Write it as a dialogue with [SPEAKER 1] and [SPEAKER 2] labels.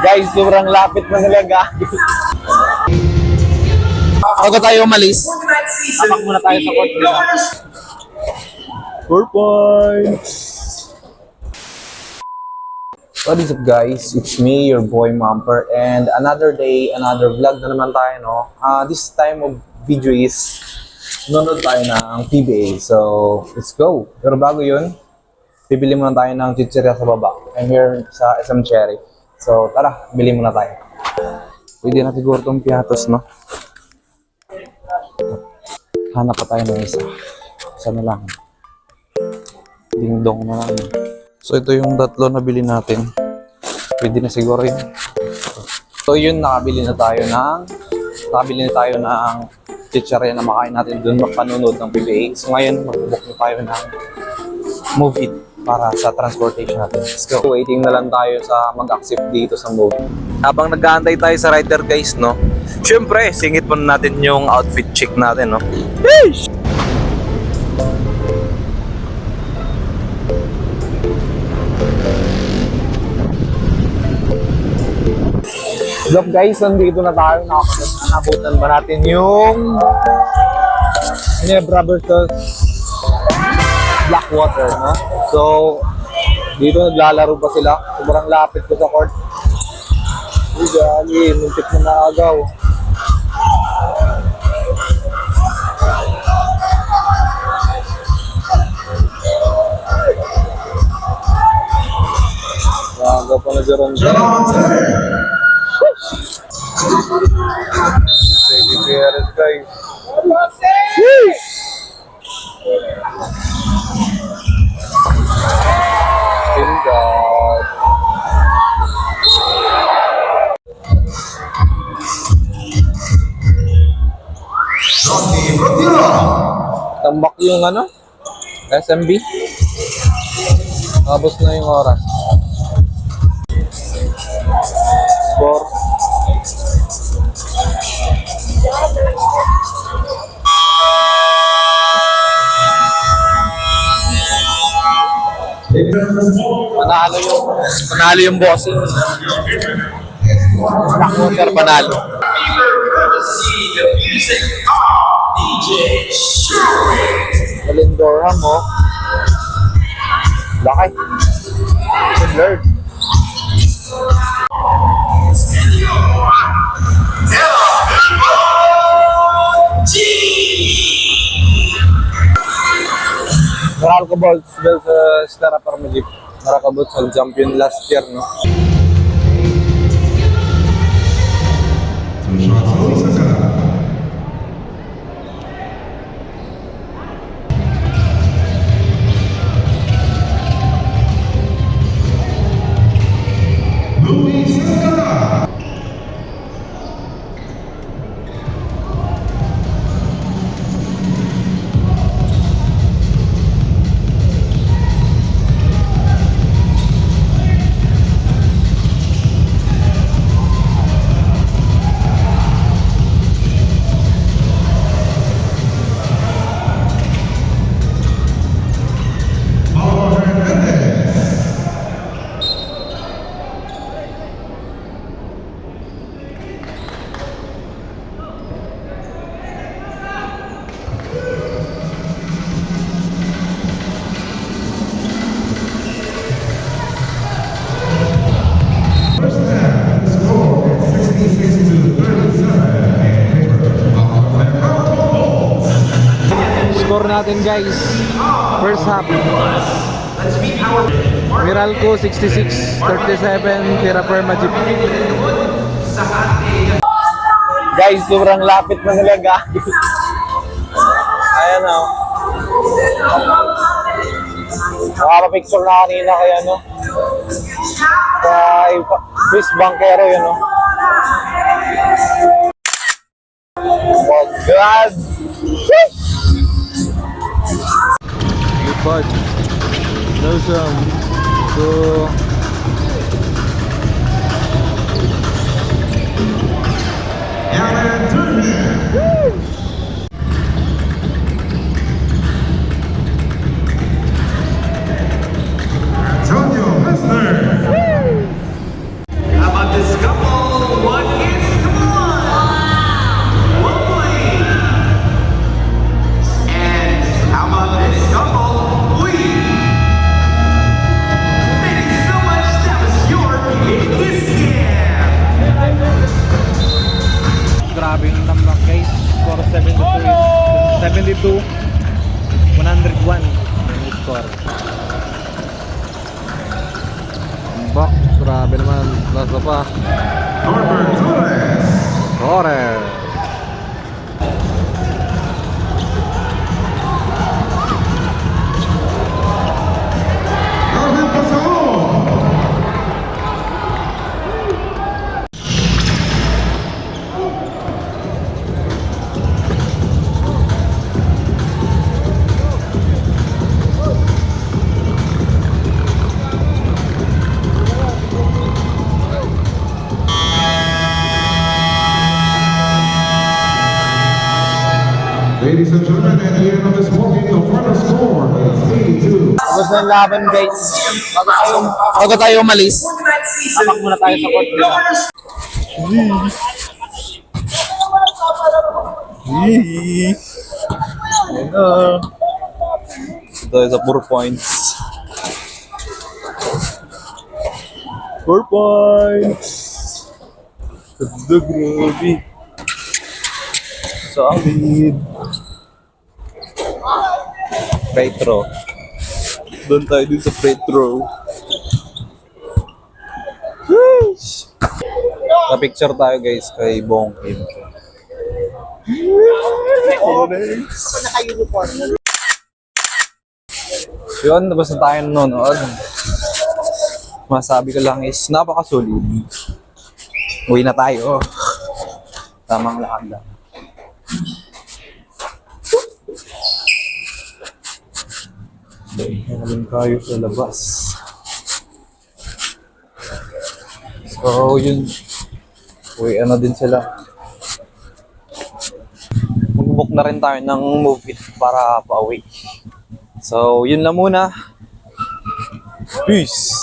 [SPEAKER 1] Guys, sobrang lapit na nila guys. Bago tayo umalis, tapak muna tayo sa court nila. 4 points! What is up guys? It's me, your boy Mumper, and another day, another vlog na naman tayo, no? This time of video is nanonood tayo ng PBA, so let's go! Pero bago yun, bibili muna tayo ng chichirya sa baba. I'm here sa SM Cherry. So tara, bili muna tayo. Pwede na siguro itong piatos, no? Hanap pa tayo ng isa. Isa na lang. Ding-dong na lang. So ito yung tatlo na bili natin. Pwede na siguro yun. So yun, nakabili na tayo ng chichirya na makain natin dun magpanonood ng PBA. So ngayon, mag-book na tayo ng Move It para sa transportation natin. Let's go. Waiting na lang tayo sa mag-accept dito sa Move It. Habang nag-aantay tayo sa rider guys, no? Siyempre, singit po natin yung outfit check natin, no? Yeesh! What's up guys, nandito na tayo. Nakabutan ba natin yung Ginebra versus Blackwater, no? So, dito naglalaro pa sila. Sobrang lapit ko sa court. Uy, gali, muntik na naagaw. Naagaw pa na dyan. Sige, Perez guys. Sheesh! God. Tambak yung ano? SMB. Tapos na yung oras. Score. Panalo yung bossing. Blackwater panalo. Malindora mo. Laki. Lord. Meralco Bolts versus Stara Parmagip. Meralco Bolts ang champion last year, no? Score natin guys, first half Meralco 66-37 Stara Parmagip. Guys, sobrang lapit na nila guys. Ayan o. Nakapapicture na kanina kaya no. Kay Chris Banquero yun no. Oh God! But there's so
[SPEAKER 2] Antonio Messner. How about this
[SPEAKER 1] to 101 yung score. Bak, grabe naman. Lasa pa. Torres.
[SPEAKER 2] Ladies and gentlemen, at the end of this ballgame, the final score is 82.
[SPEAKER 1] Tapos na yung laban, guys. Bago tayo umalis, tapak muna tayo sa court. Ayun na. Ito tayo sa 4 points. 4 points. Ganda, grabe. Solid. Retro. Doon tayo din sa retro. Na-picture tayo guys kay Bong Kim. Yun, tapos na tayo nanonood. Masabi ko lang is napakasulit. Uwi na tayo. Tamang lakad lang. Meron tayo sa labas. So, yun. Uy, ano din sila. Mag-book na rin tayo ng Move It para pauwi. So, yun lang muna. Peace!